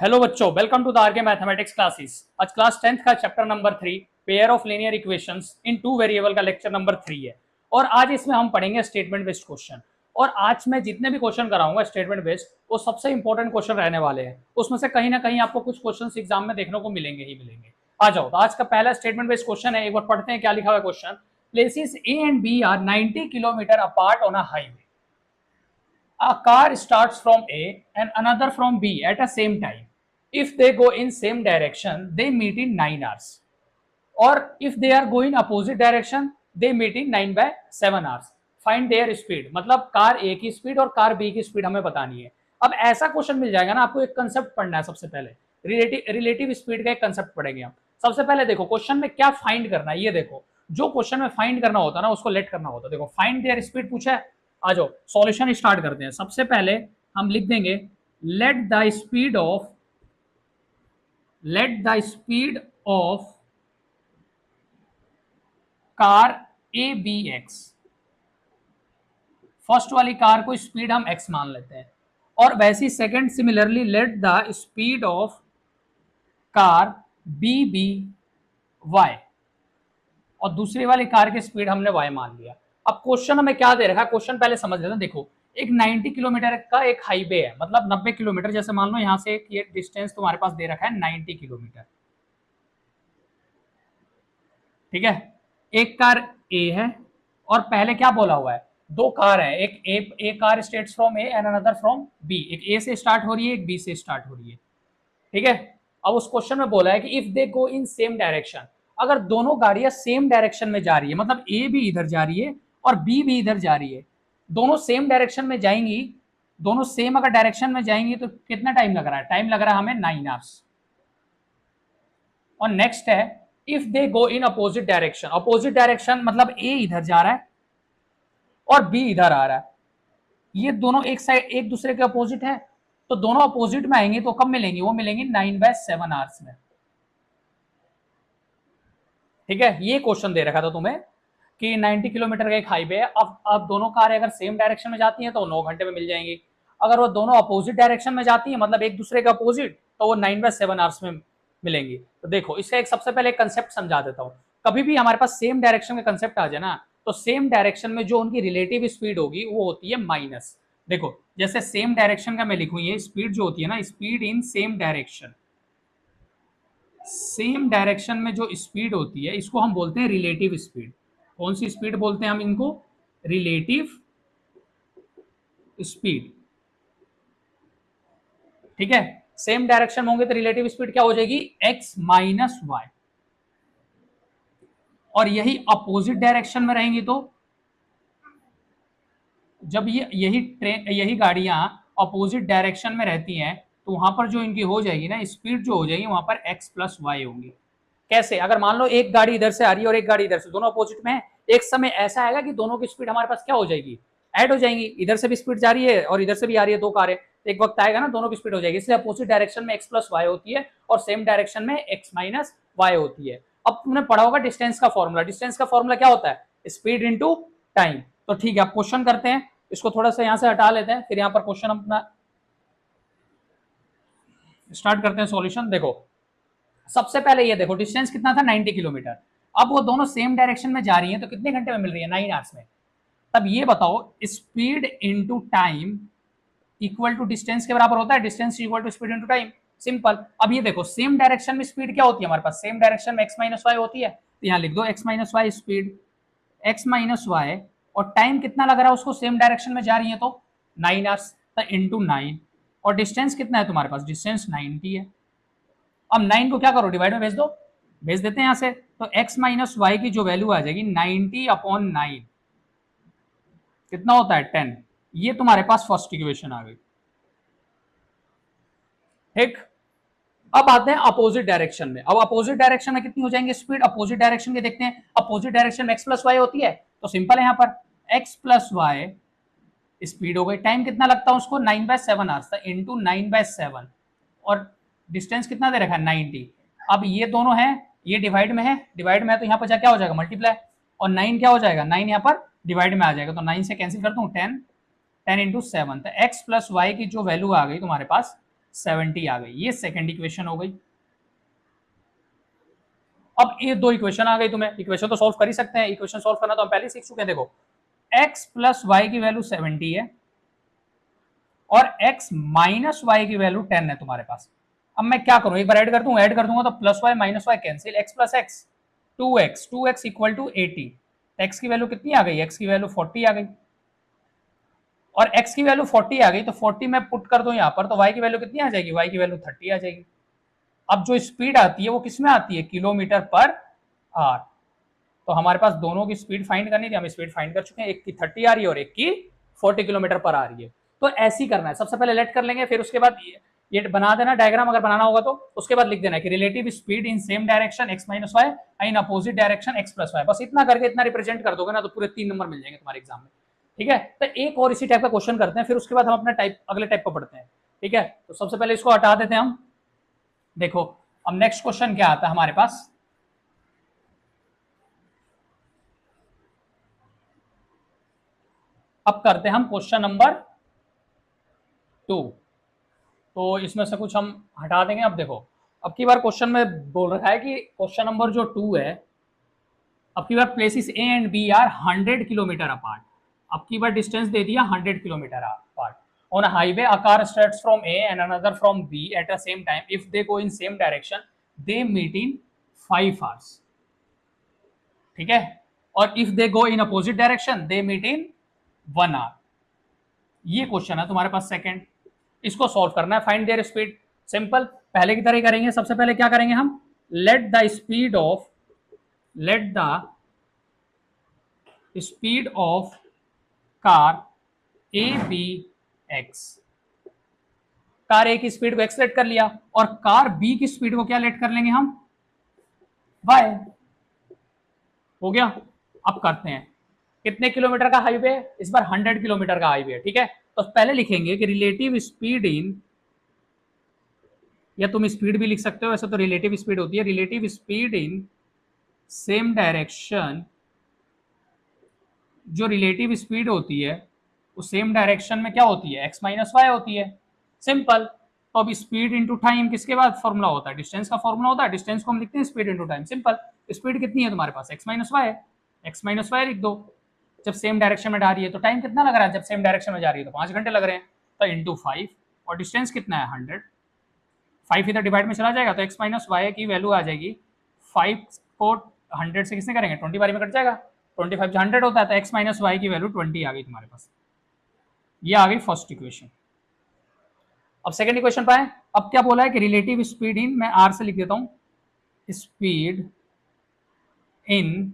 Hello बच्चों, welcome to the RK mathematics classes. आज class 10th का chapter number 3 pair of linear equations in two variable का lecture number 3 है। और आज इसमें हम पढ़ेंगे स्टेटमेंट बेस्ड क्वेश्चन। और आज मैं जितने भी क्वेश्चन कराऊंगा स्टेटमेंट बेस्ड, वो सबसे इंपॉर्टेंट क्वेश्चन रहने वाले हैं। उसमें से कहीं ना कहीं आपको कुछ क्वेश्चन एग्जाम में देखने को मिलेंगे ही मिलेंगे। आ जाओ, तो आज का पहला स्टेटमेंट बेस्ड क्वेश्चन है, एक बार पढ़ते हैं क्या लिखा हुआ है question. Places A and B are 90 kilometre apart on a highway. A car starts from A and another from B at the same time. If they go in same direction, they meet in 9 hours. Or if they are going opposite direction, they meet in 9 by 7 hours. Find their speed. मतलब car A की speed और car B की speed हमें बतानी है। अब ऐसा question मिल जाएगा ना, आपको एक कंसेप्ट पढ़ना है। सबसे पहले रिलेटिव स्पीड का एक कंसेप्ट पढ़ेंगे हम। सबसे पहले देखो क्वेश्चन में क्या फाइंड करना है। ये देखो, जो क्वेश्चन में फाइंड करना होता है ना, उसको लेट करना होता है। देखो, फाइंड देयर स्पीड पूछा है। आ जाओ सॉल्यूशन स्टार्ट करते हैं। सबसे पहले हम लिख देंगे let the speed of car A B x. First वाली कार को स्पीड हम एक्स मान लेते हैं। और वैसी second similarly let the speed of car B be y. और दूसरी वाली कार की स्पीड हमने वाई मान लिया। अब क्वेश्चन हमें क्या दे रखा है, क्वेश्चन पहले समझ लेते हैं। देखो, एक 90 किलोमीटर का एक हाईवे है, मतलब 90 किलोमीटर। जैसे मान लो यहां से ये डिस्टेंस तुम्हारे पास दे रखा है 90 किलोमीटर, ठीक है। एक कार ए है और पहले क्या बोला हुआ है, दो कार है। एक car starts from A and another from B. एक ए से स्टार्ट हो रही है, एक बी से स्टार्ट हो रही है, ठीक है। अब उस क्वेश्चन में बोला है कि if they go in same direction, अगर दोनों गाड़ियां सेम डायरेक्शन में जा रही है, मतलब ए भी इधर जा रही है और बी भी इधर जा रही है, दोनों सेम डायरेक्शन में जाएंगी, दोनों सेम अगर डायरेक्शन में जाएंगी तो कितना टाइम लग रहा है? टाइम लग रहा है हमें 9 आवर्स। और नेक्स्ट है if they go in opposite direction. Opposite direction मतलब ए इधर जा रहा है और बी इधर आ रहा है। ये दोनों एक साइड एक दूसरे के अपोजिट है, तो दोनों अपोजिट में आएंगे तो कब मिलेंगे? वो मिलेंगे 9/7 आवर्स में, ठीक है। ये क्वेश्चन दे रखा था तुम्हें कि 90 किलोमीटर का एक हाईवे है। अब दोनों कारें अगर सेम डायरेक्शन में जाती हैं तो 9 घंटे में मिल जाएंगी। अगर वो दोनों अपोजिट डायरेक्शन में जाती है, मतलब एक दूसरे के अपोजिट, तो वो 9/7 आवर्स में मिलेंगी। तो देखो, इसका एक सबसे पहले कंसेप्ट समझा देता हूँ। कभी भी हमारे पास सेम डायरेक्शन का कंसेप्ट आ जाए ना, तो सेम डायरेक्शन में जो उनकी रिलेटिव स्पीड होगी वो होती है माइनस। देखो, जैसे सेम डायरेक्शन का मैं लिखूं, ये स्पीड जो होती है ना, speed in same direction, same direction में जो स्पीड होती है इसको हम बोलते हैं रिलेटिव स्पीड। कौन सी स्पीड बोलते हैं हम इनको? रिलेटिव स्पीड, ठीक है। सेम डायरेक्शन में होंगे तो रिलेटिव स्पीड क्या हो जाएगी? x minus y. और यही अपोजिट डायरेक्शन में रहेंगी तो जब यही गाड़ियां अपोजिट डायरेक्शन में रहती हैं तो वहां पर जो इनकी हो जाएगी ना स्पीड, जो हो जाएगी वहां पर x प्लस वाई होंगी। कैसे? अगर मान लो एक गाड़ी इधर से आ रही है और एक गाड़ी इधर से, दोनों अपोजिट में है, एक समय ऐसा आएगा कि दोनों की स्पीड हमारे पास क्या हो जाएगी? ऐड हो जाएंगी। इधर से भी स्पीड जा रही है और इधर से भी आ रही है, दो कारें, एक वक्त आएगा ना दोनों की स्पीड हो जाएगी। इसलिए अपोजिट डायरेक्शन में x प्लस वाई होती है और सेम डायरेक्शन में x माइनस वाई होती है। अब तुमने पढ़ा होगा डिस्टेंस का फॉर्मूला। डिस्टेंस का फॉर्मूला क्या होता है? Speed into time. तो ठीक है, अब क्वेश्चन करते हैं। इसको थोड़ा सा यहां से हटा लेते हैं, फिर यहां पर क्वेश्चन अपना स्टार्ट करते हैं सॉल्यूशन। देखो, सबसे पहले ये देखो, डिस्टेंस कितना था? 90 किलोमीटर। अब वो दोनों सेम डायरेक्शन में जा रही हैं तो कितने घंटे में मिल रही है? 9 आवर्स में। तब ये बताओ, speed into time equal to distance के बराबर होता है। Distance equal to speed into time, simple. अब ये देखो, सेम डायरेक्शन में स्पीड क्या होती है हमारे पास? सेम डायरेक्शन में x माइनस वाई होती है, तो यहां लिख दो x minus y speed, x minus y. और टाइम कितना लग रहा है उसको? सेम डायरेक्शन में जा रही है तो 9 आवर्स, तो इंटू 9। और डिस्टेंस कितना है तुम्हारे पास? डिस्टेंस 90 है। अब 9 को क्या करो? डिवाइड में भेज दो। भेज देते हैं यहां से, तो x माइनस वाई की जो वैल्यू आ जाएगी 90/9, कितना होता है? 10। ये तुम्हारे पास फर्स्ट इक्वेशन आ गई, ठीक। अब आते हैं अपोजिट डायरेक्शन में। अब अपोजिट डायरेक्शन में कितनी हो जाएंगे स्पीड? अपोजिट डायरेक्शन के देखते हैं। अपोजिट डायरेक्शन में x प्लस वाई होती है, तो सिंपल है, यहाँ पर x प्लस वाई स्पीड हो गई। टाइम कितना लगता है उसको? 9/7 आवर्स, इंटू 9/7। और डिस्टेंस कितना दे रखा है? 90। अब ये दोनों है, ये डिवाइड में है, डिवाइड में है तो यहाँ पर क्या हो जाएगा? मल्टीप्लाई। और 9 क्या हो जाएगा? 9 यहाँ पर डिवाइड में आ जाएगा, तो 9 से कैंसिल कर दूं, 10 इंटू 7। तो x प्लस वाई की जो वैल्यू आ गई तुम्हारे पास 70 आ गई। ये सेकंड इक्वेशन हो गई। अब ये दो इक्वेशन आ गई, तुम्हें इक्वेशन तो सॉल्व कर ही सकते हैं, इक्वेशन सॉल्व करना तो हम पहले सीख चुके हैं। देखो x प्लस वाई की वैल्यू 70 है और x माइनस वाई की वैल्यू 10 है तुम्हारे पास। अब मैं क्या करूं, एक बार ऐड कर दूं, ऐड कर दूंगा तो plus y minus y cancel, x plus x 2x equal to 80। x की वैल्यू कितनी आ गई, x की वैल्यू 40 आ गई और x की वैल्यू 40 आ गई तो 40 में पुट कर दो यहाँ पर, तो y की वैल्यू कितनी आ जाएगी, y की वैल्यू 30 आ जाएगी। अब जो स्पीड आती है वो किस में आती है, किलोमीटर पर आवर। तो हमारे पास दोनों की स्पीड फाइंड करनी थी, हम स्पीड फाइंड कर चुके हैं, एक की 30 आ रही है और एक की 40 किलोमीटर पर आ रही है। तो ऐसी करना है, सबसे पहले लेट कर लेंगे, फिर उसके बाद ये बना देना डायग्राम अगर बनाना होगा तो, उसके बाद लिख देना कि relative speed in same direction x minus y, in opposite direction x plus y. बस इतना करके इतना रिप्रेजेंट कर दोगे ना तो पूरे 3 नंबर मिल जाएंगे तुम्हारे एग्जाम में। ठीक है, तो एक और इसी टाइप का क्वेश्चन करते हैं, फिर उसके बाद हम अपना टाइप अगले टाइप को पढ़ते हैं। ठीक है, तो सबसे पहले इसको हटा देते हैं हम। देखो अब नेक्स्ट क्वेश्चन क्या आता है हमारे पास, अब करते हैं हम क्वेश्चन नंबर 2। तो इसमें से कुछ हम हटा देंगे। अब देखो अब की बार क्वेश्चन में बोल रहा है कि क्वेश्चन नंबर जो 2 है, अब की बार places A and B are 100 kilometre apart. अब की बार डिस्टेंस दे दिया 100 kilometre apart. On a highway a car starts from A and another from B at the same time, if they go in same direction they meet in 5 hours. ठीक है, और if they go in opposite direction they meet in 1 hour. ये question है तुम्हारे पास second, इसको solve करना है, find there speed. Simple, पहले की तरह ही करेंगे। सबसे पहले क्या करेंगे हम, let the speed of car A B X. Car A की स्पीड को एक्स लेट कर लिया और कार बी की स्पीड को क्या लेट कर लेंगे हम, वाई। हो गया। अब करते हैं, कितने किलोमीटर का हाईवे है, इस बार 100 किलोमीटर का हाईवे है। ठीक है, तो पहले लिखेंगे कि रिलेटिव स्पीड इन, या तुम स्पीड भी लिख सकते हो, वैसे तो रिलेटिव स्पीड होती है, relative speed in same direction. जो रिलेटिव स्पीड होती है वो सेम डायरेक्शन में क्या होती है, x माइनस वाई होती है। सिंपल। तो अब स्पीड इंटू टाइम किसके बाद फॉर्मूला होता है, डिस्टेंस का फॉर्मूला होता है, डिस्टेंस को हम लिखते हैं speed into time. Simple, speed कितनी है तुम्हारे पास, x माइनस वाई है, x माइनस वाई लिख दो। जब सेम डायरेक्शन में जा रही है तो टाइम कितना लग रहा है, जब सेम डायरेक्शन में जा रही है तो 5 घंटे लग रहे हैं, तो इंटू 5, और डिस्टेंस कितना है 100। 5 इधर डिवाइड में चला जाएगा तो x माइनस वाई की वैल्यू आ जाएगी 5 को 100 से किसने करेंगे, 20 बारी में कट जाएगा, 25 जो 100 होता है, तो x माइनस वाई की वैल्यू 20 आ गई तुम्हारे पास। ये आ गई फर्स्ट इक्वेशन। अब सेकंड इक्वेशन पाए, अब क्या बोला है कि रिलेटिव स्पीड इन, मैं r से लिख देता हूं, speed in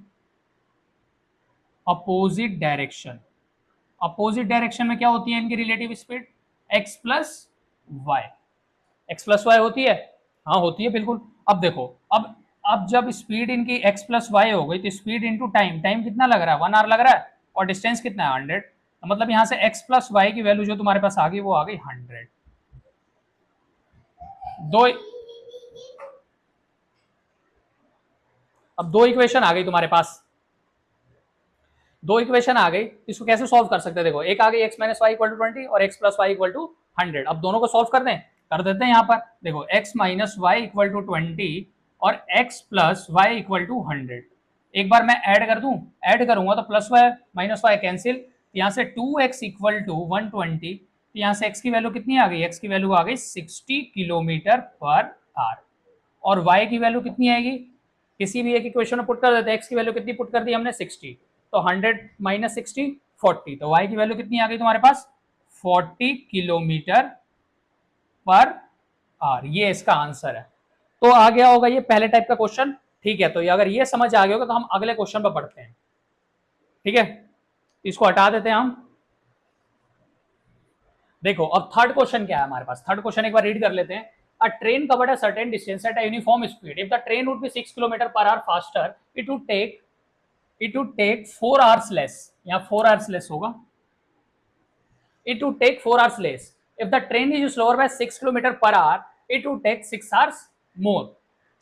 opposite direction. Opposite direction में क्या होती है इनकी relative speed, x plus y. X plus y होती है, हाँ होती है बिल्कुल। अब देखो, अब जब स्पीड इनकी x प्लस वाई हो गई तो स्पीड इंटू टाइम, टाइम कितना लग रहा है 1 आवर लग रहा है, और डिस्टेंस कितना है 100। तो मतलब यहाँ से x प्लस वाई की वैल्यू जो तुम्हारे पास आ गई वो आ गई 100। अब दो इक्वेशन आ गई तुम्हारे पास, दो इक्वेशन आ गई। इसको कैसे सॉल्व कर सकते हैं, देखो एक आ गई x minus y equal to 20 और x plus y equal to 100। अब दोनों को सॉल्व कर दें, कर देते हैं। यहाँ पर देखो x minus y equal to 20 और x plus y equal to 100। एक बार मैं ऐड कर दूं, ऐड करूंगा तो plus y minus y cancel, यहाँ से 2x इक्वल टू 120, तो यहाँ से x की वैल्यू कितनी आ गई, x की वैल्यू आ गई 60 किलोमीटर पर आवर, और y की वैल्यू कितनी आएगी, किसी भी एक इक्वेशन में पुट कर देते हैं। x की वैल्यू कितनी पुट कर दी हमने 60, तो 100 माइनस 60 40, तो y की वैल्यू कितनी आ गई तुम्हारे पास 40 किलोमीटर पर आवर। ये इसका आंसर है। तो आ गया होगा ये पहले टाइप का क्वेश्चन। ठीक है, तो अगर ये समझ आ गया होगा तो हम अगले क्वेश्चन पर बढ़ते हैं। ठीक है, इसको हटा देते हैं हम। देखो अब थर्ड क्वेश्चन क्या है हमारे पास, थर्ड क्वेश्चन एक बार रीड कर लेते हैं। A train covered a certain distance at a uniform speed. If the train would be 6 km per hour faster, it would take 4 hours less. यहाँ 4 hours less होगा. It would take 4 hours less. If the train is slower by 6 km per hour, it would take 6 hours more.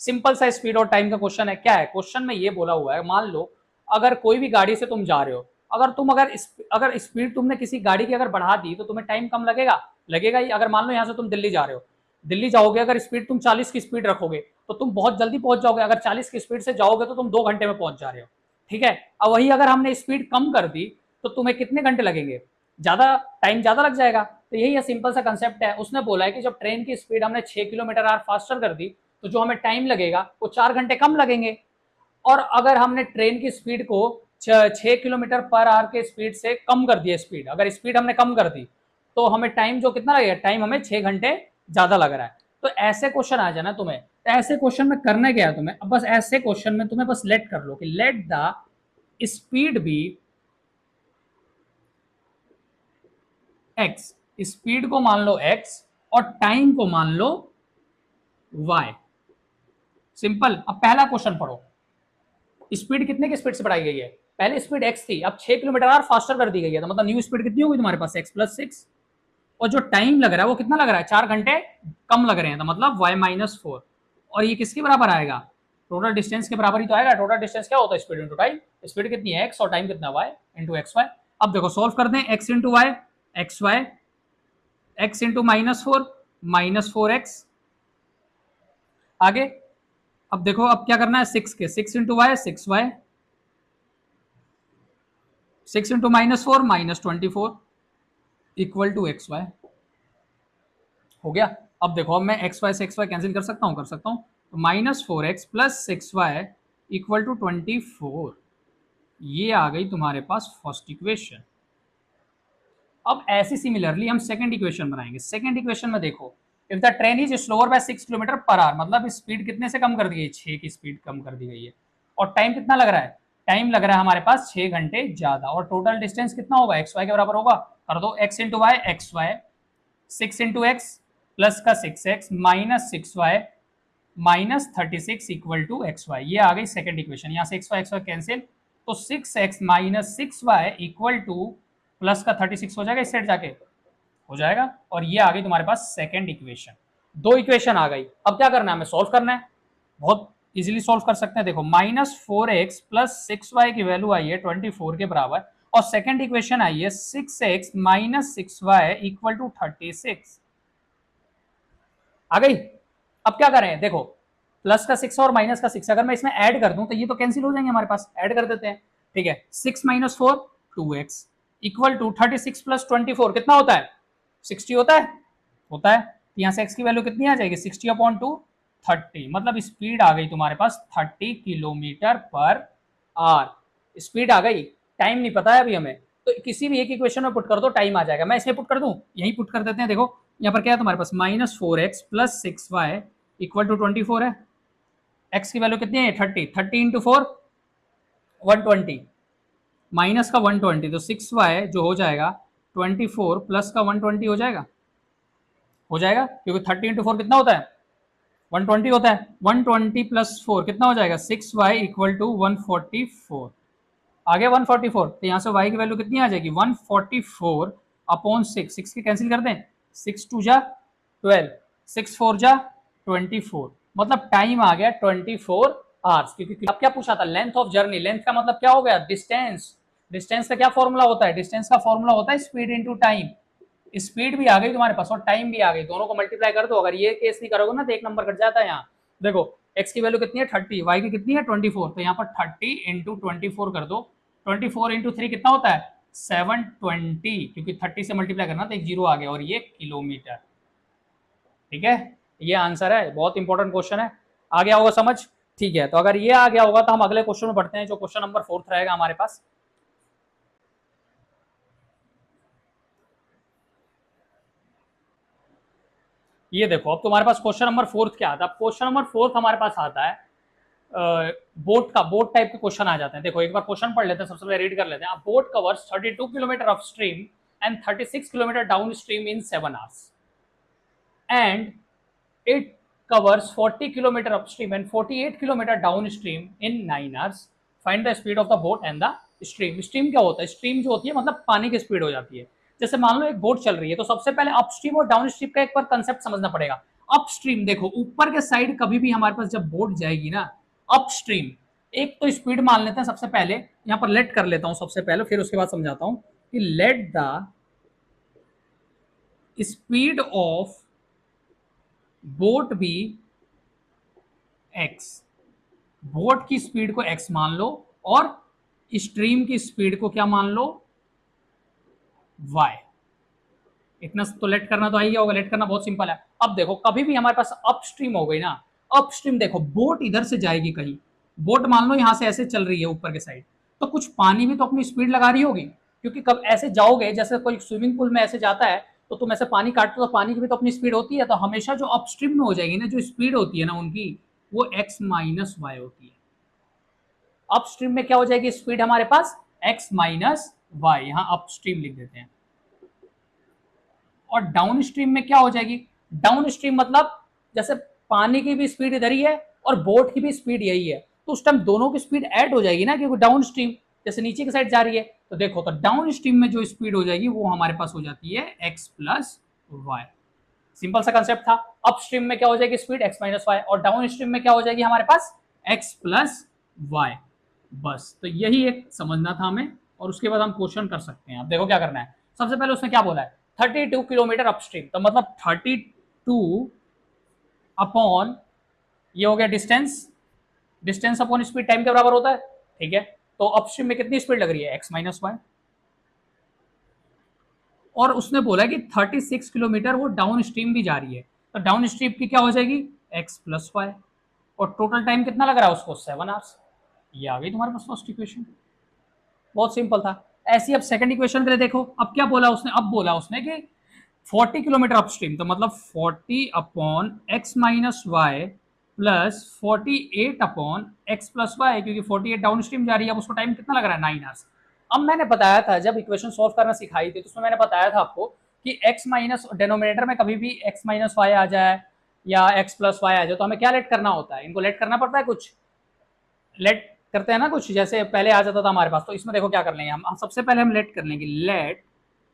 Simple सा speed और time का question है। क्या है question में ये बोला हुआ है, मान लो अगर कोई भी गाड़ी से तुम जा रहे हो, अगर स्पीड तुमने किसी गाड़ी की अगर बढ़ा दी तो तुम्हें टाइम कम लगेगा ही। अगर मान लो यहाँ से तुम दिल्ली जा रहे हो दिल्ली जाओगे, अगर स्पीड तुम 40 की स्पीड रखोगे तो तुम बहुत जल्दी पहुंच जाओगे, अगर 40 की स्पीड से जाओगे तो तुम 2 घंटे में पहुंच जा रहे हो, ठीक है। अब वही अगर हमने स्पीड कम कर दी तो तुम्हें कितने घंटे लगेंगे, ज्यादा टाइम ज्यादा लग जाएगा। तो यही सिंपल सा कंसेप्ट है। उसने बोला है कि जब ट्रेन की स्पीड हमने 6 किलोमीटर आवर फास्टर कर दी तो जो हमें टाइम लगेगा वो 4 घंटे कम लगेंगे। और अगर हमने ट्रेन की स्पीड को 6 किलोमीटर पर आवर के स्पीड से कम कर दिया, स्पीड अगर स्पीड हमने कम कर दी तो हमें टाइम जो कितना लगेगा, टाइम हमें 6 घंटे ज्यादा लग रहा है। तो ऐसे क्वेश्चन आ जाना तुम्हें, तो ऐसे क्वेश्चन में करना क्या है तुम्हें, अब बस ऐसे क्वेश्चन में तुम्हें बस लेट कर लो कि let the speed be x, speed को मान लो एक्स और टाइम को मान लो वाई। सिंपल। अब पहला क्वेश्चन पढ़ो, स्पीड कितने की स्पीड से बढ़ाई गई है, पहले स्पीड x थी, अब 6 किलोमीटर आवर फास्टर कर दी गई है, तो मतलब न्यू स्पीड कितनी होगी तुम्हारे पास, x प्लस 6, और जो टाइम लग रहा है वो कितना लग रहा है, 4 घंटे कम लग रहे हैं, तो मतलब y माइनस 4। और ये किसके बराबर आएगा, टोटल डिस्टेंस के बराबर ही तो आएगा। टोटल डिस्टेंस क्या होता है, स्पीड इंटू टाइम। स्पीड कितनी है x और टाइम कितना y इंटू एक्स वाई। अब देखो सॉल्व कर दें, x into y x y, x into minus four x. आगे अब देखो अब क्या करना है, 6 के 6 into y 6y, 6 into -4 -24 equal to x y. हो गया। अब देखो अब मैं एक्स वाई से एक्स वाई कैंसिल कर सकता हूँ, कर सकता हूँ, तो -4x plus 6y equal to 24। ये आ गई तुम्हारे पास फर्स्ट इक्वेशन। अब ऐसी सिमिलरली हम सेकंड इक्वेशन बनाएंगे। सेकंड इक्वेशन में देखो, if the train is slower by 6 kilometre per hour, मतलब स्पीड कितने से कम कर दी गई, 6 की स्पीड कम कर दी गई है, और टाइम कितना लग रहा है, टाइम लग रहा है हमारे पास 6 घंटे ज्यादा, और टोटल डिस्टेंस कितना होगा, एक्स वाई के बराबर होगा। कर दो, x into y x y, 6 into x plus का 6x minus 6y minus 36 equal to x y. ये आ गई सेकंड इक्वेशन। यहाँ से एक्स वाई कैंसिल, तो 6x minus 6y equal two plus का 36 हो जाएगा, इस साइड जाके हो जाएगा, और ये आ गई तुम्हारे पास सेकंड इक्वेशन। दो इक्वेशन आ गई। अब क्या करना है, हमें सॉल्व करना है। बहुत इजीली सॉल्व कर सकते हैं। देखो -4x प्लस 6y की वैल्यू आई है 24 के बराबर, और सेकंड इक्वेशन आई है 6x minus 6y equal to 36 आ गई। अब क्या करें, देखो प्लस का 6 और माइनस का 6 अगर मैं इसमें ऐड कर दूं तो ये तो कैंसिल हो जाएंगे हमारे पास, ऐड कर देते हैं, ठीक है। 6 minus 4 2x equal to 36 plus 24 कितना होता है, 60 होता है, होता है। तो यहाँ से x की वैल्यू कितनी आ जाएगी, 60/2 30, मतलब स्पीड आ गई तुम्हारे पास 30 किलोमीटर पर आवर। स्पीड आ गई, टाइम नहीं पता है अभी हमें, तो किसी भी एक इक्वेशन में पुट कर दो, टाइम आ जाएगा। मैं इसमें पुट कर दूं, यही पुट कर देते हैं। देखो यहाँ पर क्या है तुम्हारे पास, -4x plus 6y equal to 24 है। x की वैल्यू कितनी है, 30, 30 इंटू 4 120, माइनस का 120, तो 6y जो हो जाएगा 24 प्लस का 120 हो जाएगा, हो जाएगा, क्योंकि 30 इंटू 4 कितना होता है, 120 होता है। 120 प्लस 4 कितना हो जाएगा, 6y इक्वल टू 144 आ गया 144। तो यहाँ से y की वैल्यू कितनी आ जाएगी, 144 अपॉन 6 की कैंसिल कर दें, 6 2 जा 12, 6 4 जा 24, मतलब टाइम आ गया 24 आवर्स। क्योंकि अब क्या पूछा था, लेंथ ऑफ जर्नी। लेंथ का मतलब क्या हो गया, डिस्टेंस। डिस्टेंस का क्या फॉर्मूला होता है, डिस्टेंस का फॉर्मूला होता है स्पीड इंटू टाइम। स्पीड भी आ गई तुम्हारे पास और टाइम भी आ गई, दोनों को मल्टीप्लाई कर दो। अगर ये केस नहीं करोगे ना तो एक नंबर कट जाता है। यहाँ देखो x की वैल्यू कितनी है 30, y की कितनी है 24, तो यहाँ पर 30 इंटू 24 कर दो, 24 इंटू 3 कितना होता है 720, क्योंकि 30 से मल्टीप्लाई करना तो एक जीरो आ गया, और ये किलोमीटर, ठीक है। ये आंसर है, बहुत इंपॉर्टेंट क्वेश्चन है। आ गया होगा समझ, ठीक है। तो अगर ये आ गया होगा तो हम अगले क्वेश्चन में बढ़ते हैं, जो क्वेश्चन नंबर 4 रहेगा हमारे पास। ये देखो अब तुम्हारे पास क्वेश्चन नंबर 4 क्या आता है। क्वेश्चन नंबर 4 हमारे पास आता है बोट का, बोट टाइप के क्वेश्चन आ जाते हैं। देखो एक बार क्वेश्चन पढ़ लेते हैं, सबसे पहले रीड कर लेते हैं। Boat covers 32 kilometre up stream and 36 kilometre down stream in 7 hours, and it covers 40 kilometer upstream and 48 kilometer downstream in 9 hours. Find the speed of the boat and the stream. Stream क्या होता है, stream जो होती है मतलब पानी की speed हो जाती है। जैसे मान लो एक बोट चल रही है, तो सबसे पहले अपस्ट्रीम और डाउनस्ट्रीम का एक बार कंसेप्ट समझना पड़ेगा। अपस्ट्रीम देखो ऊपर के साइड कभी भी हमारे पास जब बोट जाएगी ना, अपस्ट्रीम एक तो स्पीड मान लेते हैं सबसे पहले, यहां पर लेट कर लेता हूं सबसे पहले, फिर उसके बाद समझाता हूं कि let the speed of boat भी x, बोट की स्पीड को x मान लो और स्ट्रीम की स्पीड को क्या मान लो, y। इतना तो लेट करना तो आई होगा, लेट करना बहुत सिंपल है। अब देखो कभी भी हमारे पास अपस्ट्रीम हो गई ना, अपस्ट्रीम देखो बोट इधर से जाएगी कहीं, बोट मान लो यहां से ऐसे चल रही है ऊपर के साइड, तो कुछ पानी भी तो अपनी स्पीड लगा रही होगी, क्योंकि कब ऐसे जाओगे जैसे कोई स्विमिंग पूल में ऐसे जाता है तो तुम ऐसे पानी काटते हो तो पानी की भी तो अपनी स्पीड होती है, तो हमेशा जो अपस्ट्रीम में हो जाएगी ना, जो स्पीड होती है ना उनकी, वो x माइनस वाई होती है। अपस्ट्रीम में क्या हो जाएगी स्पीड हमारे पास, x माइनस वाई, यहां अपस्ट्रीम लिख देते हैं। और डाउन स्ट्रीम में क्या हो जाएगी, डाउन स्ट्रीम मतलब जैसे पानी की भी स्पीड इधर ही है और बोट की भी स्पीड यही है, तो उस टाइम दोनों की स्पीड ऐड हो जाएगी ना, क्योंकि डाउन स्ट्रीम जैसे नीचे की साइड जा रही है। तो देखो तो डाउन स्ट्रीम में जो स्पीड हो जाएगी वो हमारे पास हो जाती है x प्लस वाई। सिंपल सा कंसेप्ट था। अप स्ट्रीम में क्या हो जाएगी स्पीड x माइनस वाई, और डाउन स्ट्रीम में क्या हो जाएगी हमारे पास x प्लस वाई। बस तो यही एक समझना था हमें, और उसके बाद हम क्वेश्चन कर सकते हैं। अब देखो क्या करना है, सबसे पहले उसने क्या बोला है 32 किलोमीटर अपस्ट्रीम, तो मतलब 32 अपॉन ये हो गया distance, distance upon speed time के बराबर होता है, ठीक है। तो अपस्ट्रीम में कितनी स्पीड लग रही है x माइनस वाई, और उसने बोला कि 36 किलोमीटर वो डाउन स्ट्रीम भी जा रही है, तो डाउन स्ट्रीम की क्या हो जाएगी x प्लस वाई, और टोटल टाइम कितना लग रहा है उसको 7 आवर्स। ये आ गई तुम्हारे पास फर्स्ट इक्वेशन, बहुत सिंपल था। ऐसी अब सेकंड इक्वेशन के लिए देखो, अब क्या बोला उसने, अब बोला उसने कि 40 किलोमीटर अपस्ट्रीम, तो मतलब 40 upon x minus y plus 48 upon x plus y, क्योंकि 48 डाउन स्ट्रीम जा रही है, अब उसको टाइम कितना लग रहा है 9 आवर्स। अब मैंने बताया था जब इक्वेशन सॉल्व करना सिखाई थी तो उसमें मैंने बताया था आपको कि x माइनस डिनोमिनेटर में कभी भी x माइनस वाई आ जाए या x प्लस वाई आ जाए तो हमें क्या लेट करना होता है, इनको लेट करना पड़ता है, कुछ लेट करते हैं ना कुछ, जैसे पहले आ जाता था हमारे पास। तो इसमें देखो क्या कर लेंगे हम सबसे पहले हम लेट कर लेंगे, let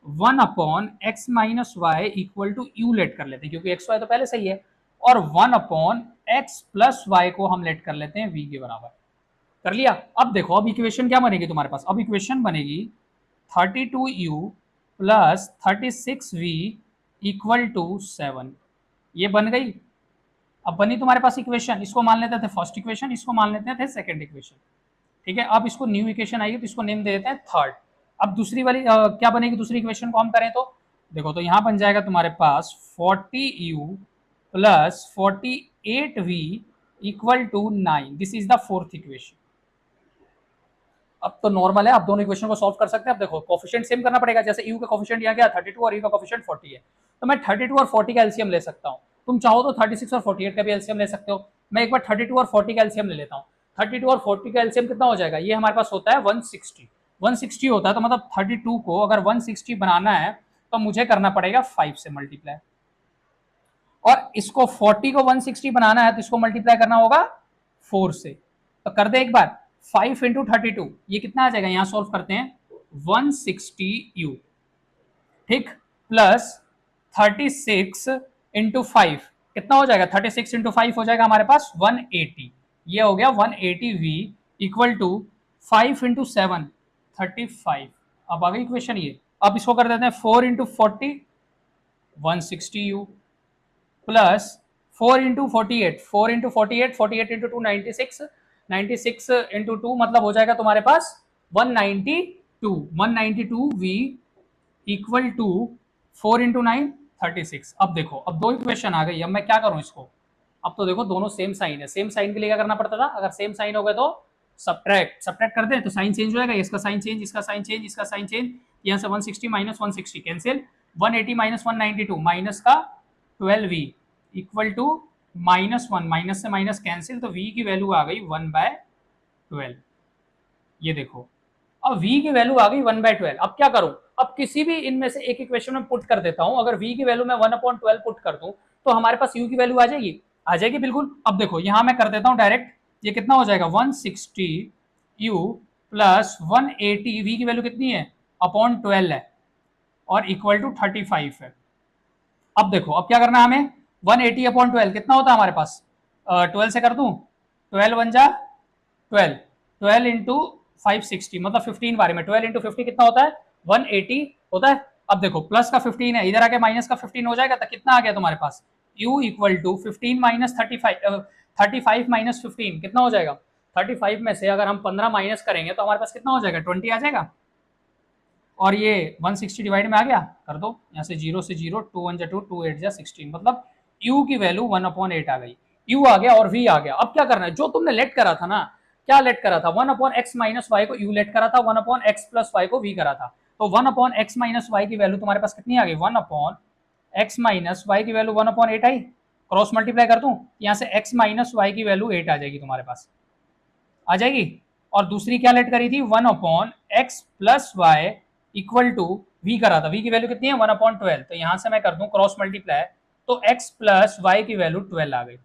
1 upon x minus y equal to u let कर लेते हैं, क्योंकि एक्स वाई तो पहले सही है, और 1 अपॉन एक्स प्लस वाई को हम लेट कर लेते हैं v के बराबर। कर लिया। अब देखो अब इक्वेशन क्या बनेगी तुम्हारे पास, अब इक्वेशन बनेगी 32u plus 36v equal to 7, ये बन गई। अब बनी तुम्हारे पास इक्वेशन, इसको मान लेते थे फर्स्ट इक्वेशन, इसको मान लेते थे सेकंड इक्वेशन, ठीक है। अब इसको न्यू इक्वेशन आएगी तो इसको नेम दे देते हैं थर्ड। अब दूसरी वाली क्या बनेगी, दूसरी इक्वेशन को हम करें तो देखो, तो यहां बन जाएगा तुम्हारे पास 40u plus 48v equal to 9, this is the fourth equation. अब तो नॉर्मल है, आप दोनों इक्वेशन को सॉल्व कर सकते हैं। अब देखो कोफिशिएंट सेम करना पड़ेगा, जैसे u का कोफिशिएंट यहाँ गया 32 और u का कोफिशिएंट 40 है, तो मैं 32 और 40 का एलसीएम ले सकता हूँ। तुम चाहो तो 36 और 48 का भी एलसीएम ले सकते हो। मैं एक बार 32 और 40 का एलसीएम ले लेता हूँ। 32 और 40 का एलसीएम कितना हो जाएगा, ये हमारे पास होता है 160, 160 होता है, तो मतलब 32 को अगर 160 बनाना है तो मुझे करना पड़ेगा 5 से मल्टीप्लाई, और इसको 40 को 160 बनाना है तो इसको मल्टीप्लाई करना होगा 4 से। तो कर दे एक बार, 5 इंटू 32, ये कितना आ जाएगा, यहां सॉल्व करते हैं 160u, ठीक, प्लस 36 इंटू 5 कितना हो जाएगा, 36 इंटू 5 हो जाएगा हमारे पास 180, ये हो गया 180v इक्वल टू 5 इंटू 7 35। अब आ गई इक्वेशन ये। अब इसको कर देते हैं 4 into 40 160u plus 4 into 48, 4 into 48, 48 into 2 96, 96 into 2 मतलब हो जाएगा तुम्हारे पास 192, 192v इक्वल टू 4 इंटू 9 36। अब देखो अब दो इक्वेशन आ गई, अब मैं क्या करूं इसको, अब तो देखो दोनों सेम साइन है, सेम साइन के लिए क्या करना पड़ता था, अगर सेम साइन हो गए तो सब्ट्रैक्ट, सब्ट्रैक्ट कर दें तो साइन चेंज हो जाएगा, इसका साइन चेंज, इसका साइन चेंज, इसका साइन चेंज, यहाँ से 160 माइनस 160 कैंसिल, 180 माइनस 192 माइनस का 12v इक्वल टू -1, माइनस से माइनस कैंसिल, तो v की वैल्यू आ गई 1/12। ये देखो अब v की वैल्यू आ गई 1/12। अब क्या करूं, अब किसी भी इनमें से एक इक्वेशन में पुट कर देता हूं, अगर v की वैल्यू मैं 1/12 पुट कर दूं तो हमारे पास u की वैल्यू आ जाएगी, आ जाएगी बिल्कुल। अब देखो यहां मैं कर देता हूं डायरेक्ट, ये कितना हो जाएगा 160u प्लस 180, v की वैल्यू कितनी है अपॉन 12 है और इक्वल टू 35 है। अब देखो अब क्या करना है हमें, 180 अपॉन 12 कितना होता है हमारे पास, 12 से कर दूं, 12 1 जा 12, 12 इंटू 560 मतलब 15 बारे में, 12 इंटू 50 कितना होता है 180 होता है। अब देखो प्लस का 15 है, इधर आके माइनस का 15 हो जाएगा, तो कितना आ गया तुम्हारे पास u equal to 15 minus 35 minus 15 कितना हो जाएगा? 35 में से अगर हम 15 माइनस करेंगे तो हमारे पास कितना हो जाएगा? 20 आ जाएगा। और ये 160 डिवाइड में आ गया, कर दो यहाँ से 0 से 0, 2 1 2, 2 8 16, मतलब u की वैल्यू 1/8 आ गई। u आ गया और v आ गया। अब क्या करना है, जो तुमने लेट करा था ना, क्या लेट करा था? 1/x माइनस वाई को u लेट करा था, 1/x प्लस वाई को v करा था। तो 1/x माइनस वाई की वैल्यू तुम्हारे पास कितनी आ गई? 1/x माइनस वाई की वैल्यू 1/8 आई। क्रॉस मल्टीप्लाई कर दूं, यहाँ से x माइनस वाई की वैल्यू 8 आ जाएगी तुम्हारे पास, आ जाएगी। और दूसरी क्या लेट करी थी? 1/x plus y equal to v करा था। v की वैल्यू कितनी है? 1/12। तो यहां से मैं कर दूं क्रॉस मल्टीप्लाई, तो x प्लस वाई की वैल्यू 12 आ गई,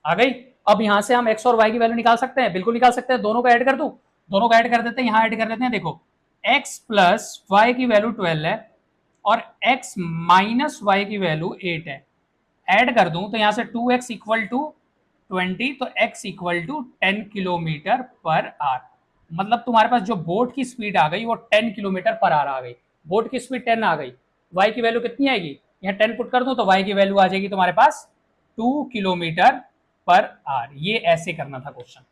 आ गई। अब यहां से हम x और y की वैल्यू निकाल सकते हैं, बिल्कुल निकाल सकते हैं। दोनों को ऐड कर दूं, दोनों को ऐड कर देते हैं, यहां ऐड कर देते हैं। देखो x प्लस वाई की वैल्यू 12 है और x माइनस वाई की वैल्यू 8 है। ऐड कर दूं तो यहां से 2x इक्वल टू 20, तो x equal to 10 kilometre per hour. मतलब तुम्हारे पास जो बोट की स्पीड आ गई वो 10 किलोमीटर पर आवर आ गई। बोट की स्पीड 10 आ गई। y की वैल्यू कितनी आएगी? यहाँ 10 पुट कर दूं तो y की वैल्यू आ जाएगी तुम्हारे पास 2 किलोमीटर पर आवर। ये ऐसे करना था क्वेश्चन।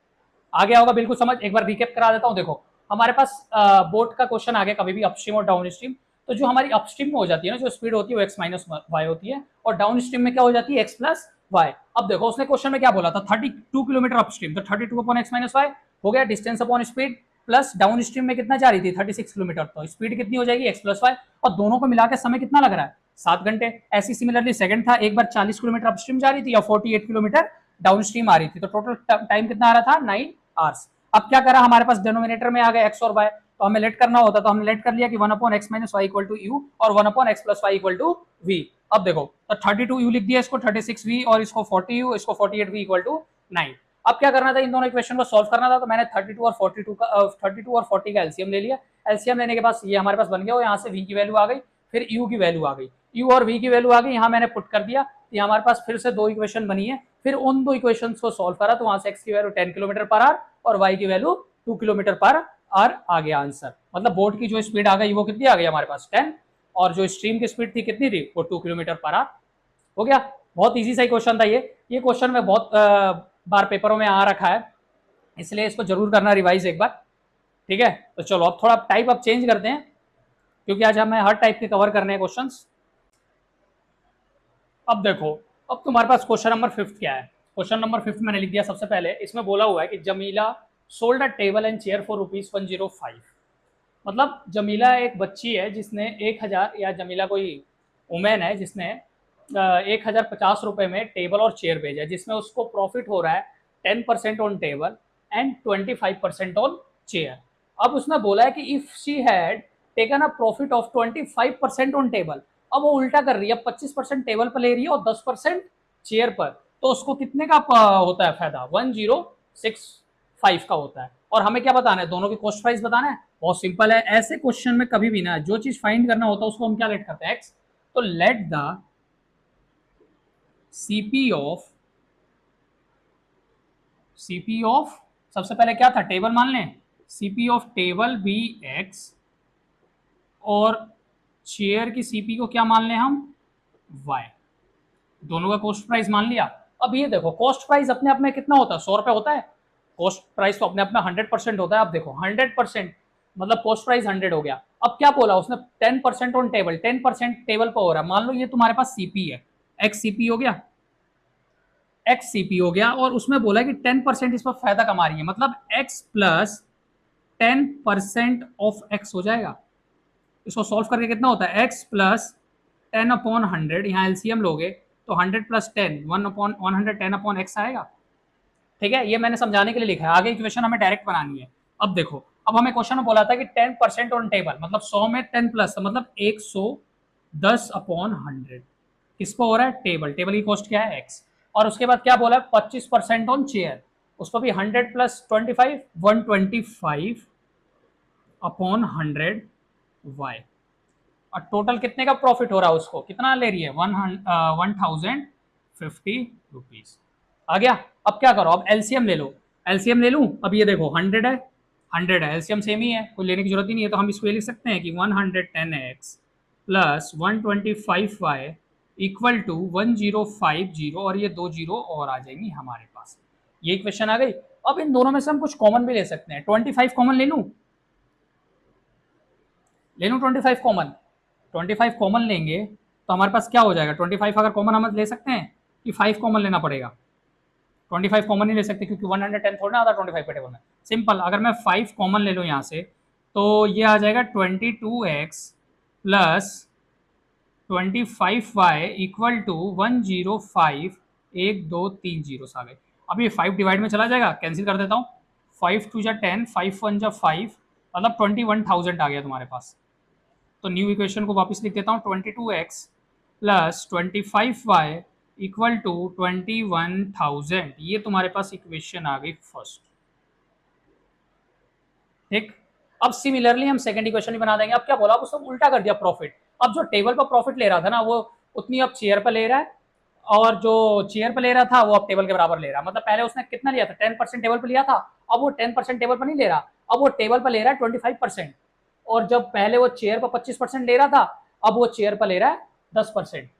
आ गया होगा बिल्कुल समझ। एक बार रिकैप करा देता हूँ। देखो हमारे पास बोट का क्वेश्चन आ गया, कभी भी अपस्ट्रीम और डाउन स्ट्रीम। तो जो हमारी अपस्ट्रीम में हो जाती है ना, जो स्पीड होती है वो x माइनस वाई होती है, और डाउन स्ट्रीम में क्या हो जाती है? x plus y. अब देखो उसने क्वेश्चन में क्या बोला था? 32 किलोमीटर अपस्ट्रीम, तो 32 अपॉन x माइनस वाई हो गया distance upon speed, plus down stream में कितना जा रही थी? 36 किलोमीटर, तो स्पीड कितनी हो जाएगी? x plus y. और दोनों को मिलाकर समय कितना लग रहा है? 7 घंटे। ऐसी सिमिलरली सेकंड था, एक बार 40 किलोमीटर अपस्ट्रीम जा रही थी और 48 किलोमीटर डाउन स्ट्रीम आ रही थी, तो टोटल टाइम कितना आ रहा था? 9 आवर्स। अब क्या करा, हमारे पास डिनोमिनेटर में आ गया x और y, तो हमें लेट करना होता तो हमने लेट कर लिया कि 1/x minus y equal to u और 1/x plus y equal to v। अब देखो तो 32u लिख दिया, इसको 36v और इसको 40u, इसको 48v इक्वल टू 9। अब क्या करना था? इन दोनों इक्वेशन को सॉल्व करना था। तो मैंने 32 और 42 का 32 और 40 का एलसीएम ले लिया। एलसीएम लेने के बाद ये हमारे पास बन गया, और यहाँ से v की वैल्यू आ गई, फिर u की वैल्यू आ गई, u और v की वैल्यू आ गई, यहाँ मैंने पुट कर दिया। तो हमारे पास फिर से दो इक्वेशन बनी है। फिर उन दो इक्वेशंस को सॉल्व करा तो वहां से x की वैल्यू 10 किलोमीटर पर आवर और y की वैल्यू 2 किलोमीटर पर आवर आ गया आंसर। मतलब बोट की जो स्पीड आ गई वो कितनी आ गई हमारे पास? 10, और जो स्ट्रीम की स्पीड थी कितनी थी? वो 2 किलोमीटर पर आवर। हो गया। बहुत इजी सा क्वेश्चन था ये क्वेश्चन में बहुत बार पेपरों में आ रखा है, इसलिए इसको जरूर करना रिवाइज एक बार, ठीक है। तो चलो अब थोड़ा टाइप अब चेंज करते हैं, क्योंकि आज हमें हर टाइप के कवर करने हैं क्वेश्चंस। अब देखो, अब तुम्हारे पास क्वेश्चन नंबर 5 क्या है? क्वेश्चन नंबर 5 मैंने लिख दिया। सबसे पहले इसमें बोला हुआ है कि Jamila sold a table and chair for ₹105। मतलब जमीला एक बच्ची है जिसने 1000, या जमीला कोई वुमेन है जिसने 1050 रुपये में टेबल और चेयर भेजा है, जिसमें उसको प्रॉफिट हो रहा है 10% on table and 25% on chair. अब उसने बोला है कि if she had taken a profit of 25% on table, अब वो उल्टा कर रही है, 25% टेबल पर ले रही है और 10% चेयर पर, तो उसको कितने का होता है फायदा? 1065 का होता है। और हमें क्या बताना है? दोनों की कॉस्ट प्राइस बताना है। बहुत सिंपल है, ऐसे क्वेश्चन में कभी भी ना जो चीज फाइंड करना होता है उसको हम क्या लेट करते हैं? एक्स। तो लेट द सीपी ऑफ सबसे पहले क्या था? टेबल मान लें, CP of table be x, और चेयर की सीपी को क्या मान लें हम? वाई। दोनों का कॉस्ट प्राइस मान लिया। अब ये देखो कॉस्ट प्राइस अपने आप में कितना होता है? 100 रुपए होता है। कॉस्ट प्राइस तो अपने आप में 100% होता है। अब देखो 100% मतलब कॉस्ट प्राइस 100 हो गया। अब क्या बोला उसने? 10% ऑन टेबल, 10% टेबल पर हो रहा है। मान लो ये तुम्हारे पास सीपी है, एक्स सीपी हो गया, एक्स सीपी हो गया, और उसमें बोला है कि 10% इस पर फायदा कमा रही है, मतलब एक्स प्लस 10% ऑफ एक्स हो जाएगा। इसको सॉल्व करके कितना होता है? एक्स प्लस 10/100, यहाँ एलसीएम लोगे तो 100 प्लस 10, 1/100, 10/x आएगा। ठीक है, ये मैंने समझाने के लिए लिखा है, आगे इक्वेशन हमें डायरेक्ट बनानी है। अब देखो, अब हमें क्वेश्चन में बोला था कि 10% ऑन टेबल, मतलब 100 में 10 प्लस, मतलब 110/100 किसको हो रहा है? टेबल। टेबल की कॉस्ट क्या है? एक्स। और उसके बाद क्या बोला है? 25% ऑन चेयर, उसको भी 100 प्लस 25, 125/100 वाई। और टोटल कितने का प्रॉफिट हो रहा है उसको? कितना ले रही है? 1050 रुपीज। आ गया। अब क्या करो? अब एलसीएम ले लो। एलसीएम ले लूं? अब ये देखो 100 है, 100 है, एलसीएम सेम ही है, कोई लेने की जरूरत ही नहीं है। तो हम इसको ये लिख सकते हैं कि 110x plus 125y equal to 1050 और ये 2 जीरो और आ जाएंगी हमारे पास। ये इक्वेशन आ गई। अब इन दोनों में से हम कुछ कॉमन भी ले सकते हैं। 25 कॉमन ले लूं 25 कॉमन। 25 कॉमन लेंगे तो हमारे पास क्या हो जाएगा? 25 अगर कॉमन हम ले सकते हैं कि 5 कॉमन लेना पड़ेगा? 25 कॉमन नहीं ले सकते क्योंकि 110 थोड़ा ना आता 25 के टेबल में। सिंपल, अगर मैं 5 कॉमन ले लूँ यहाँ से तो ये आ जाएगा 22x plus 25y equal to 105 1 2 3 zero आ गए। अब ये 5 डिवाइड में चला जाएगा, कैंसिल कर देता हूँ। 5 2 जा 10, 5 1 जा 5, मतलब 21,000 आ गया तुम्हारे पास। तो न्यू इक्वेशन को वापस लिख देता हूँ, 22x plus 25y equal to 21,000। ये तुम्हारे पास इक्वेशन आ गई फर्स्ट। ठीक, अब सिमिलरली हम सेकंड इक्वेशन भी बना देंगे। अब क्या बोला, अब उसको उल्टा कर दिया प्रॉफिट। अब जो टेबल पर प्रॉफिट ले रहा था ना वो उतनी अब चेयर पर ले रहा है, और जो चेयर पर ले रहा था वो अब टेबल के बराबर ले रहा है। मतलब पहले उसने कितना लिया था? 10% टेबल पर लिया था, अब वो 10% टेबल पर नहीं ले रहा, अब वो टेबल पर ले रहा है 25%। और जब पहले वो चेयर पर 25% ले रहा था, अब वो चेयर पर ले रहा है 10%।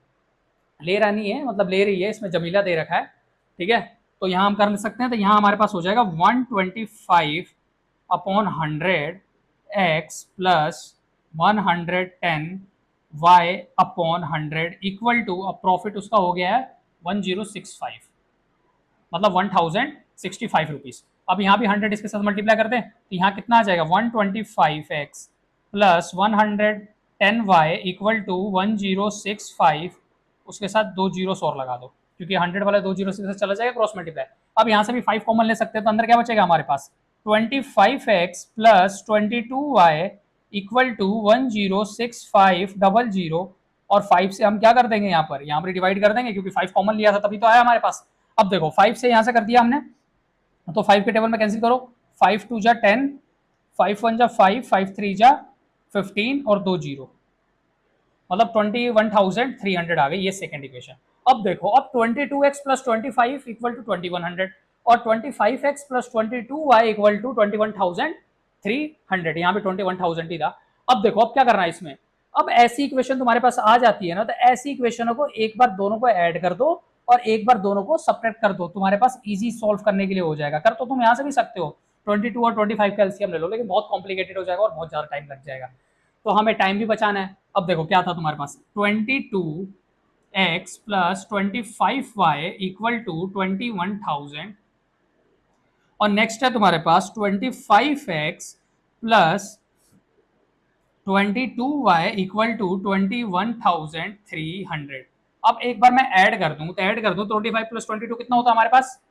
ले रहा नहीं है, मतलब ले रही है, इसमें जमीला दे रखा है। ठीक है, तो यहाँ हम कर सकते हैं। तो यहाँ हमारे पास हो जाएगा 125 upon 100 x plus 110 y upon 100 equal to, अब प्रॉफिट उसका हो गया है 1065, मतलब 1065 रुपीज़। अब यहाँ भी 100 इसके साथ मल्टीप्लाई करते हैं तो यहाँ कितना आ जाएगा? 125x plus 110y equal to 1065, उसके साथ 2 जीरोस और लगा दो क्योंकि 100 वाला 2 जीरो से चला जाएगा क्रॉस मल्टीप्लाई। अब यहाँ से भी 5 कॉमन ले सकते हैं तो अंदर क्या बचेगा हमारे पास? 25x plus 22y equal to 106500, और 5 से हम क्या कर देंगे? यहाँ पर डिवाइड कर देंगे क्योंकि 5 कॉमन लिया था तभी तो आया हमारे पास। अब देखो 5 से यहाँ से कर दिया हमने तो 5 के टेबल में कैंसिल करो, 5 2 जा 10, 5 1 जा 5, 5 3 जा 15 और 2 जीरो, मतलब 21,300 आ गई। ये सेकंड इक्वेशन। अब देखो, अब 22x प्लस 25 इक्वल टू 2100 और 25x plus 22y equal to 21,300। यहाँ पे 21,000 ही था। अब देखो, अब क्या करना है इसमें? अब ऐसी इक्वेशन तुम्हारे पास आ जाती है ना, तो ऐसी इक्वेशनों को एक बार दोनों को ऐड कर दो और एक बार दोनों को सब्ट्रैक्ट कर दो, तुम्हारे पास इजी सॉल्व करने के लिए हो जाएगा। कर तो तुम यहाँ से भी सकते हो, 22 और 25 का एलसीएम ले लो, लेकिन बहुत कॉम्प्लिकेटेड हो जाएगा और बहुत ज़्यादा टाइम लग जाएगा। तो हमें टाइम भी बचाना है। अब देखो क्या था तुम्हारे पास, 22x plus 25y equal to 21,000, और नेक्स्ट है तुम्हारे पास 25x plus 22y equal to 21,300। अब एक बार मैं ऐड कर दूं तो ऐड कर दूं, 25 प्लस 22 कितना होता है हमारे पास?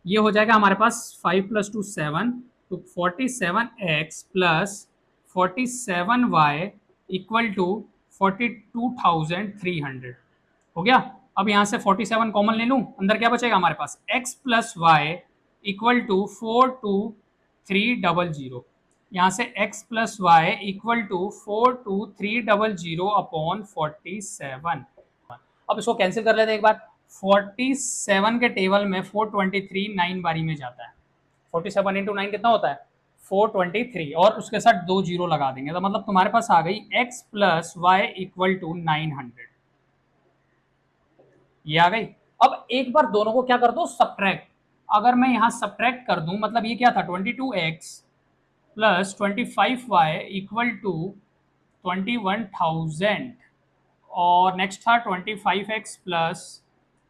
ये हो जाएगा हमारे पास 5 प्लस 2 7, तो 47x plus 47y equal to 42,300 हो गया। अब यहाँ से 47 कॉमन ले लूँ, अंदर क्या बचेगा हमारे पास? x plus y equal to 42300, यहाँ से x plus y equal to 42300 upon 47। अब इसको कैंसिल कर लेते हैं एक बार। 47 के टेबल में 423 9 बारी में जाता है, 47 इंटू 9 कितना होता है? 423, और उसके साथ 2 जीरो लगा देंगे तो मतलब तुम्हारे पास आ गई x plus y equal to 900। ये आ गई। अब एक बार दोनों को क्या कर दो? सब्ट्रैक्ट। अगर मैं यहाँ सब्ट्रैक्ट कर दूं, मतलब ये क्या था? 22x plus 25y equal to 21,000, और नेक्स्ट था 25x plus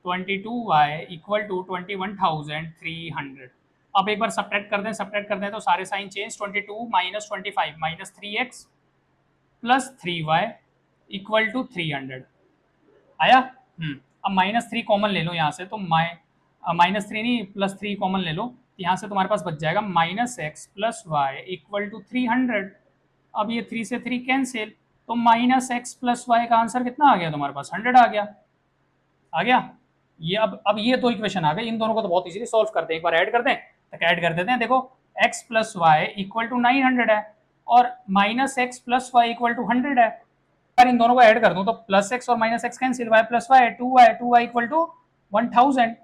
22y equal to 21,300। अब एक बार सब्ट्रैक्ट कर दें तो सारे sign change. 22 minus 25 minus 3x plus 3y equal to 300 आया। अब -3 कॉमन ले लो यहाँ से, तो -3 नहीं +3 कॉमन ले लो, यहाँ से तुम्हारे पास बच जाएगा -x plus y equal to 300। अब ये 3 से 3 कैंसिल, तो -x प्लस वाई का आंसर कितना आ गया तुम्हारे पास? 100 आ गया। आ गया ये। अब ये दो इक्वेशन आ गए, इन दोनों को तो बहुत इजीली सॉल्व करते हैं। एक बार ऐड कर दें तो ऐड कर देते हैं। देखो x plus y equal to 900 है और -x plus y equal to 100 है। अगर इन दोनों को ऐड कर दूं तो +x और -x cancel, y plus y 2y equal to 1000।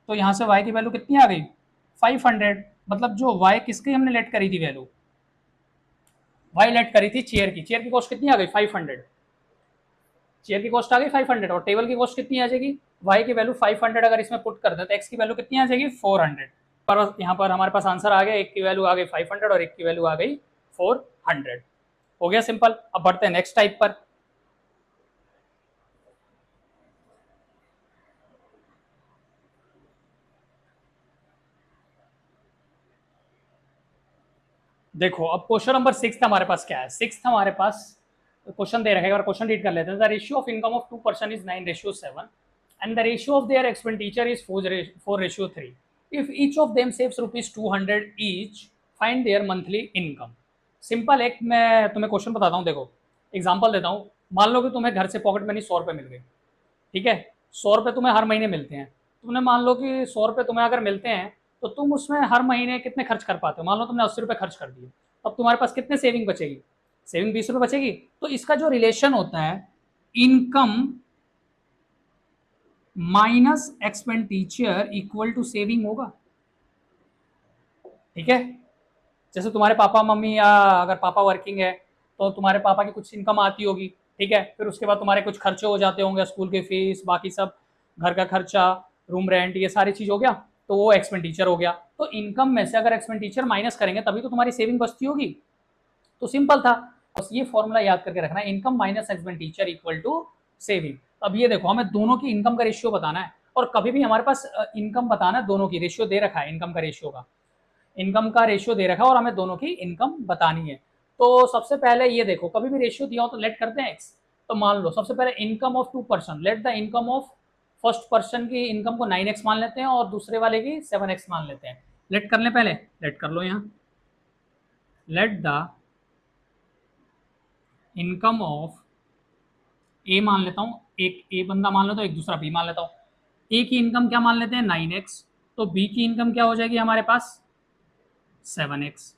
तो यहाँ से y की वैल्यू कितनी आ गई? 500। मतलब जो y किसकी हमने लेट करी थी वैल्यू? y लेट करी थी चेयर की कॉस्ट कितनी आ गई? 500। चेयर की कॉस्ट आ गई 500 और टेबल की कॉस्ट कितनी आ जाएगी, y की वैल्यू 500 अगर इसमें पुट कर दे तो x की वैल्यू कितनी आ जाएगी 400। पर यहाँ पर हमारे पास आंसर आ गया, एक की वैल्यू आ गई 500 और एक की वैल्यू आ गई 400। हो गया सिंपल। अब बढ़ते हैं नेक्स्ट टाइप पर। देखो अब क्वेश्चन नंबर 6 हमारे पास क्या है। 6 हमारे पास क्वेश्चन दे रखेगा और क्वेश्चन रीड कर लेते हैं। The ratio of income of 2 person is 9:7 and the ratio of their expenditure is 4:3. If each of them saves ₹200 each, find their monthly income. Simple एक मैं तुम्हें क्वेश्चन बताता हूँ। देखो एग्जांपल देता हूँ। मान लो कि तुम्हें घर से पॉकेट मनी 100 रुपये मिल गई, ठीक है। 100 रुपये तुम्हें हर महीने मिलते हैं। तुमने मान लो कि 100 रुपये तुम्हें अगर मिलते हैं तो तुम उसमें हर महीने कितने खर्च कर पाते हो। मान लो तुमने 80 रुपये खर्च कर दिए, अब तुम्हारे पास कितने सेविंग बचेगी, सेविंग 20 रुपये बचेगी। तो इसका जो रिलेशन होता है income minus expenditure equal to saving होगा, ठीक है। जैसे तुम्हारे पापा मम्मी या अगर पापा वर्किंग है तो तुम्हारे पापा की कुछ इनकम आती होगी, ठीक है। फिर उसके बाद तुम्हारे कुछ खर्चे हो जाते होंगे, स्कूल की फीस, बाकी सब, घर का खर्चा, रूम रेंट, ये सारी चीज हो गया, तो वो एक्सपेंडिचर हो गया। तो इनकम में से अगर एक्सपेंडिचर माइनस करेंगे तभी तो तुम्हारी सेविंग बचती होगी। तो सिंपल था, बस ये फॉर्मूला याद करके रखना है, income minus expenditure equal to saving. अब ये देखो हमें दोनों की इनकम का रेशियो बताना है, और कभी भी हमारे पास इनकम बताना है, दोनों की रेशियो दे रखा है, इनकम का रेशियो दे रखा है और हमें दोनों की इनकम बतानी है। तो सबसे पहले ये देखो, कभी भी रेशियो दिया हो तो लेट करते हैं एक्स। तो मान लो सबसे पहले income of 2 person, let the income of first person की इनकम को 9x मान लेते हैं और दूसरे वाले की 7x मान लेते हैं। लेट कर ले, पहले लेट कर लो। यहाँ लेट द इनकम ऑफ ए मान लेता हूँ, एक ए बंदा मान लेता हूँ, एक दूसरा बी मान लेता हूँ। ए की इनकम क्या मान लेते हैं 9x, तो बी की इनकम क्या हो जाएगी हमारे पास 7x।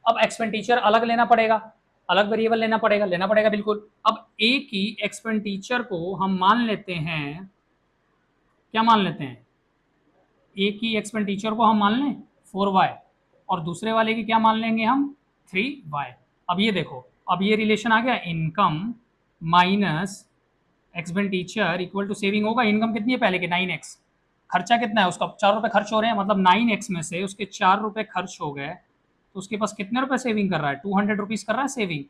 अब एक्सपेंडिचर अलग लेना पड़ेगा, अलग वेरिएबल लेना पड़ेगा बिल्कुल। अब ए की एक्सपेंडिचर को हम मान लेते हैं, क्या मान लेते हैं, ए की एक्सपेंडिचर को हम मान लें 4y और दूसरे वाले की क्या मान लेंगे हम 3y। अब ये देखो, अब ये रिलेशन आ गया, income minus expenditure equal to saving होगा। इनकम कितनी है पहले की 9x, खर्चा कितना है उसका 4 रुपये खर्च हो रहे हैं, मतलब 9x में से उसके 4 रुपये खर्च हो गए, तो उसके पास कितने रुपए सेविंग कर रहा है 200 रुपीज़ कर रहा है सेविंग।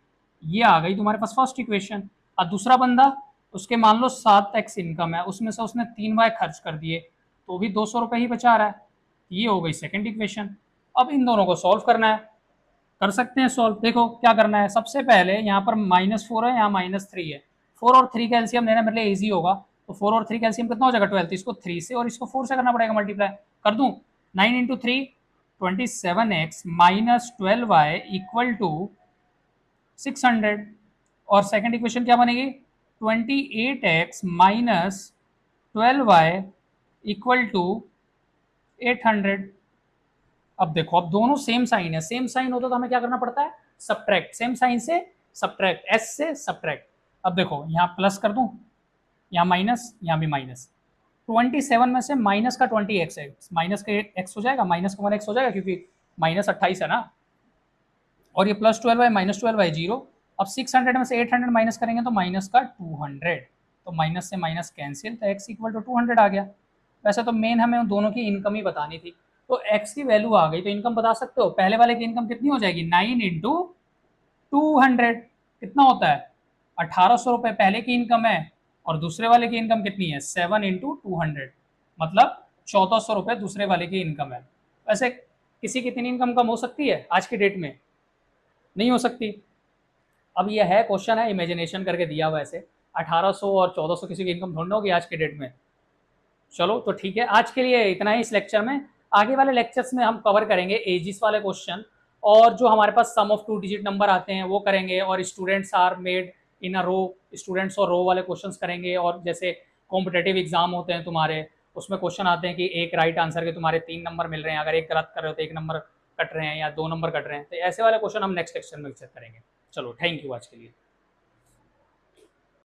ये आ गई तुम्हारे पास फर्स्ट इक्वेशन। और दूसरा बंदा, उसके मान लो 7x इनकम है, उसमें से उसने 3y खर्च कर दिए, तो भी 200 रुपये ही बचा रहा है। ये हो गई सेकंड इक्वेशन। अब इन दोनों को सॉल्व करना है, कर सकते हैं सॉल्व। देखो क्या करना है, सबसे पहले यहाँ पर -4 है, यहाँ -3 है। 4 और 3 का एलसीएम लेना मेरे लिए ईजी होगा, तो 4 और 3 का एलसीएम कितना हो जाएगा 12। इसको 3 से और इसको 4 से करना पड़ेगा मल्टीप्लाई। कर दूं 9 into 3 27x minus 12y equal to 600। और सेकंड इक्वेशन क्या बनेगी 28x minus 12y equal to 800। अब देखो, अब दोनों सेम साइन है, सेम साइन होता तो हमें क्या करना पड़ता है सब्ट्रैक्ट, सेम साइन से सब्ट्रैक्ट, एस से सब्ट्रैक्ट। अब देखो यहाँ प्लस कर दूं, यहाँ माइनस, यहाँ भी माइनस। 27 में से माइनस का 20x है, माइनस का x हो जाएगा, माइनस का 1x हो जाएगा क्योंकि -28 है ना, और ये +12 है, -12 है 0। अब 600 में से 800 माइनस करेंगे तो माइनस का 200, तो माइनस से माइनस कैंसिल, तो x इक्वल टू 200 आ गया। वैसे तो मेन हमें उन दोनों की इनकम ही बतानी थी, तो x की वैल्यू आ गई, तो इनकम बता सकते हो। पहले वाले की इनकम कितनी हो जाएगी 9 इंटू 200, कितना होता है 1800 रुपये पहले की इनकम है, और दूसरे वाले की इनकम कितनी है 7 इंटू 200, मतलब 1400 रुपये दूसरे वाले की इनकम है। वैसे किसी की इतनी इनकम कम हो सकती है आज की डेट में, नहीं हो सकती। अब यह है क्वेश्चन है, इमेजिनेशन करके दिया हुआ, ऐसे 1800 और 1400 किसी की इनकम ढूंढना होगी आज के डेट में। चलो तो ठीक है, आज के लिए इतना ही इस लेक्चर में। आगे वाले लेक्चर्स में हम कवर करेंगे एजिस वाले क्वेश्चन, और जो हमारे पास सम ऑफ 2 डिजिट नंबर आते हैं वो करेंगे, और students are made in a row, students और रो वाले क्वेश्चंस करेंगे। और जैसे कॉम्पिटेटिव एग्जाम होते हैं तुम्हारे, उसमें क्वेश्चन आते हैं कि एक राइट आंसर के तुम्हारे 3 नंबर मिल रहे हैं, अगर एक गलत कर रहे हो तो 1 नंबर कट रहे हैं या 2 नंबर कट रहे हैं, तो ऐसे वाले क्वेश्चन हम नेक्स्ट लेक्चर में करेंगे। चलो थैंक यू आज के लिए।